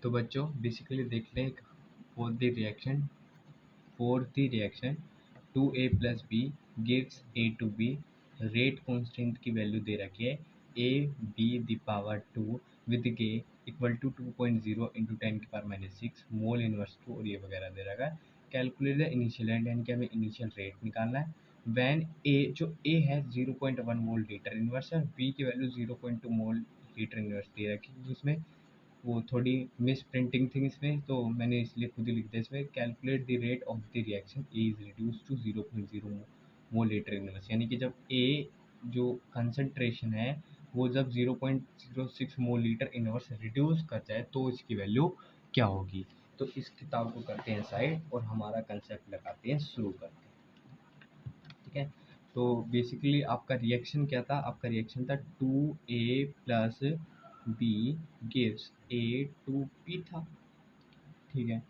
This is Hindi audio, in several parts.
तो बच्चों बेसिकली देख लें for the reaction 2a plus b gives a to b। Rate constant की वैल्यू दे रखी है a b the power 2 with k equal to 2.0 into 10⁻⁻6 mole inverse 2 और ये वगैरह दे रखा है। कैलकुलेट द इनिशियल एंड, यानी कि हमें इनिशियल रेट निकालना है। वैन a जो a है 0.1 मोल लीटर इनवर्स है, b की वैल्यू 0.2 मोल लीटर इनवर्स दे रखी है। जिसमें वो थोड़ी मिस प्रिंटिंग थी इसमें, तो मैंने इसलिए खुद ही लिख दिया इसमें। Calculate the rate of the reaction A is reduce to 0.0 mole litre inverse, यानी कि जब ए जो कंसंट्रेशन है वो जब 0.06 मोल लीटर इनवर्स रिड्यूस कर जाए तो इसकी वैल्यू क्या होगी। तो इस किताब को करते हैं साइड और हमारा कंसेप्ट लगाते हैं, शुरू करते हैं। ठीक है, तो बेसिकली आपका रिएक्शन क्या था? आपका रिएक्शन था 2a plus b gives a to b था। ठीक है,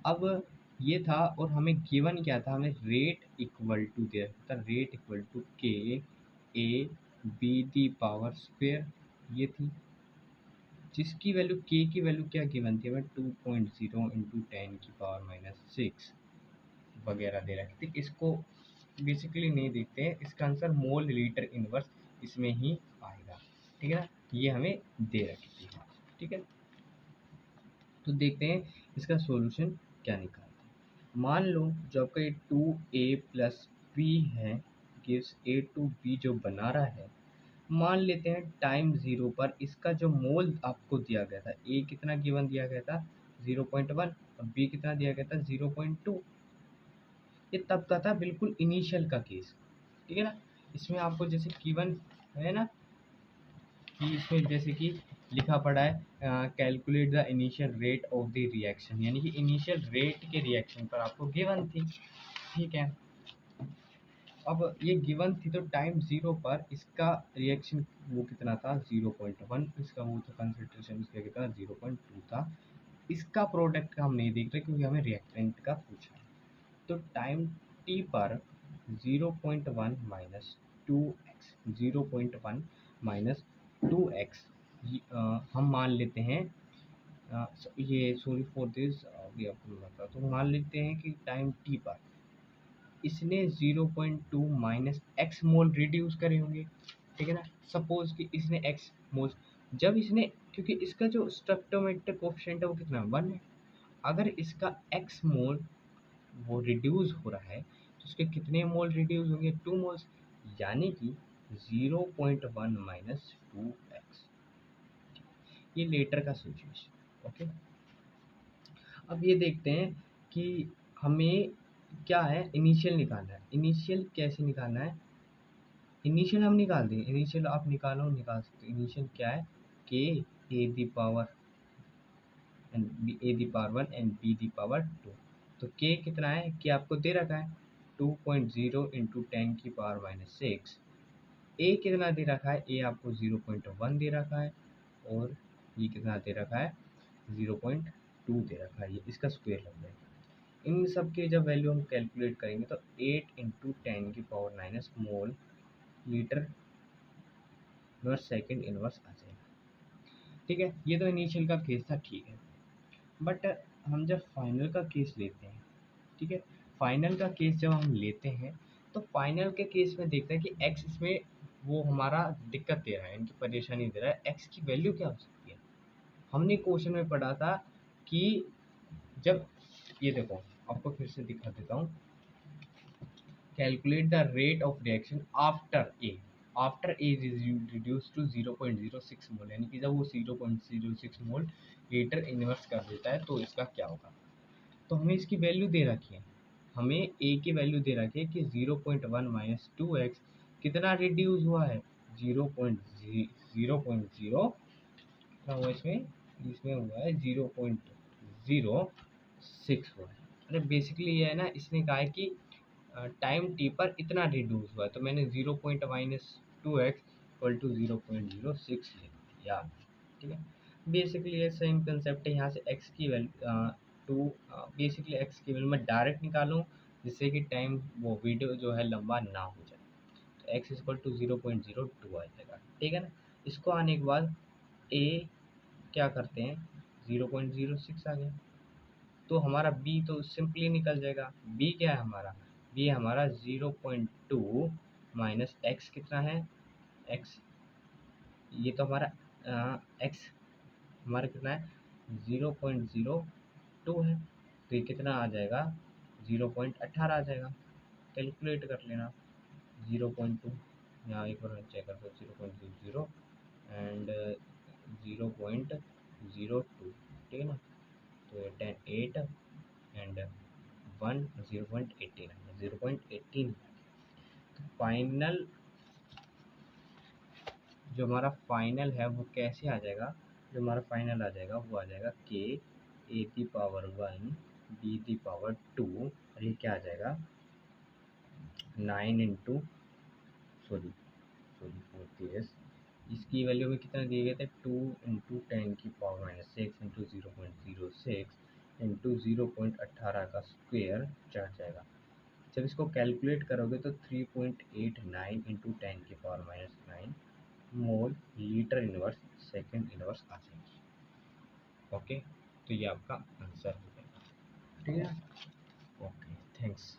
अब ये था और हमें गिवन क्या था? हमें रेट इक्वल टू दिया था, rate equal to k a b the power square, ये थी। जिसकी वैल्यू k की वैल्यू क्या गिवन थी हमें? 2.0 इंटू 10⁻⁻6 वगैरह दे रखी थी। इसको बेसिकली नहीं देखते हैं, इसका आंसर मोल लीटर इनवर्स इसमें ही आएगा। ठीक है ना, ये हमें दे रखी थी। ठीक है, तो देखते हैं इसका सॉल्यूशन क्या निकालते हैं। मान लो जो आपका ये 2a प्लस b है गिव्स a टू b जो बना रहा है, मान लेते हैं टाइम 0 पर इसका जो मोल आपको दिया गया था, a कितना गिवन दिया गया था 0.1 और b कितना दिया गया था 0.2। ये तब का था बिल्कुल इनिशियल का केस। ठीक है ना, इसमें आपको जैसे गिवन है ना कि इसमें जैसे कि लिखा पड़ा है calculate the initial rate of the reaction, यानी कि इनिशियल रेट के रिएक्शन पर आपको गिवन थी। ठीक है, अब ये गिवन थी तो टाइम 0 पर इसका रिएक्शन वो कितना था 0.1, इसका वो था कंसंट्रेशन इसका कितना 0.2 था। इसका प्रोडक्ट का हम नहीं देख रहे क्योंकि हमें रिएक्टेंट का पूछा है। तो टाइम t पर 0.1 माइनस 2x 0.1 माइनस 2x हम मान लेते हैं ये सॉरी फॉर दिस अभी आपको बता, तो मान लेते हैं कि टाइम t पर इसने 0.2 माइनस x मोल रिड्यूस करे होंगे। ठीक है ना, सपोज कि इसने x मोल, जब इसने, क्योंकि इसका जो स्टोइकोमेट्रिक कोएफिशिएंट है वो कितना 1 है, अगर इसका x मोल वो रिड्यूस हो रहा है तो उसके कितने मोल रिड्यूस होंगे 2 मोल्स, यानी कि 0.1 माइनस 2x। ये लेटर का सिचुएशन। ओके, अब ये देखते हैं कि हमें क्या है इनिशियल निकालना है। इनिशियल कैसे निकालना है? इनिशियल हम निकाल देंगे, इनिशियल आप निकाल सकते हो। इनिशियल क्या है? k a the power and b a the power 1 and b the power 2। तो k कितना है? k आपको दे रखा है 2.0 इंटू 10⁻⁻6। a कितना दे रखा है? a आपको 0.1 दे रखा है और ये कितना दे रखा है 0.2 दे रखा है। ये इसका स्क्वायर लग जाएगा। इन सब के जब वैल्यू हम कैलकुलेट करेंगे तो 8 into 10⁻⁻ mole litre inverse second inverse आ जाएगा। ठीक है, ये तो इनिशियल का केस था। ठीक है, बट हम जब फाइनल का केस लेते हैं, ठीक है, फाइनल का केस जब हम लेते हैं तो फाइनल के केस में देखते हैं कि x इसमें वो हमारा दिक्कत दे रहा है, इनकी परेशानी दे रहा है। x की वैल्यू क्या हो सकती है? हमने क्वेश्चन में पढ़ा था कि जब ये देखो आपको फिर से दिखा देता हूँ, calculate the rate of reaction after A reduce to 0.06 mole, यानी कि जब वो 0.06 मोल लीटर इनवर्स कर देता है तो इसका क्या होगा। तो हमें इसकी वैल्यू दे रखी है, हमें ए की वैल्यू दे रखी है कि 0.1 माइनस 2x कितना रिड्यूस हुआ है 0.0 कितना हुआ इसमें, इसमें हुआ है 0.06 हुआ है। अरे बेसिकली ये है ना, इसने कहा है कि टाइम टी पर इतना रिड्यूस हुआ है, तो मैंने 0.-2x इक्वल टू 0.06 ले लिया। ठीक है, बेसिकली ये सेम कंसेप्ट है। यहाँ से x की वैल्यू बेसिकली x की वैल्यू मैं डायरेक्ट निकालूँ जिससे कि टाइम वो वीडियो जो है लंबा ना हो जाए, तो x इक्वल टू 0.02 आ जाएगा। ठीक है ना, इसको आने के बाद a क्या करते हैं 0.06 आ गया। तो हमारा बी तो सिंपली निकल जाएगा। बी क्या है हमारा? बी हमारा 0.2 माइनस एक्स कितना है? एक्स, ये तो हमारा एक्स हमारा कितना है? 0.02 है। तो ये कितना आ जाएगा? 0.18 आ जाएगा। कैलकुलेट कर लेना। 0.2 यहाँ एक बार चेक कर दो, 0.00 एंड 0.02, ठीक है ना। तो ये 8 एंड 1 0.18 0.18। तो फाइनल जो हमारा फाइनल है वो कैसे आ जाएगा? जो हमारा फाइनल आ जाएगा वो आ जाएगा K A the power 1 B the power 2, और ये क्या आ जाएगा? 9 इंटू सॉरी सॉरी 40, इसकी वैल्यू में कितना दिए गए थे? 2 इंटू 10 की पावर माइनस 6 इंटू 0.06 इंटू 0.18 का स्क्वेयर चढ़ जाएगा। जब इसको कैलकुलेट करोगे तो 3.89 इंटू 10 की power minus 9 mole litre inverse second inverse आ जाएगी। ओके, तो ये आपका आंसर हो जाएगा, ठीक है। Okay, thanks.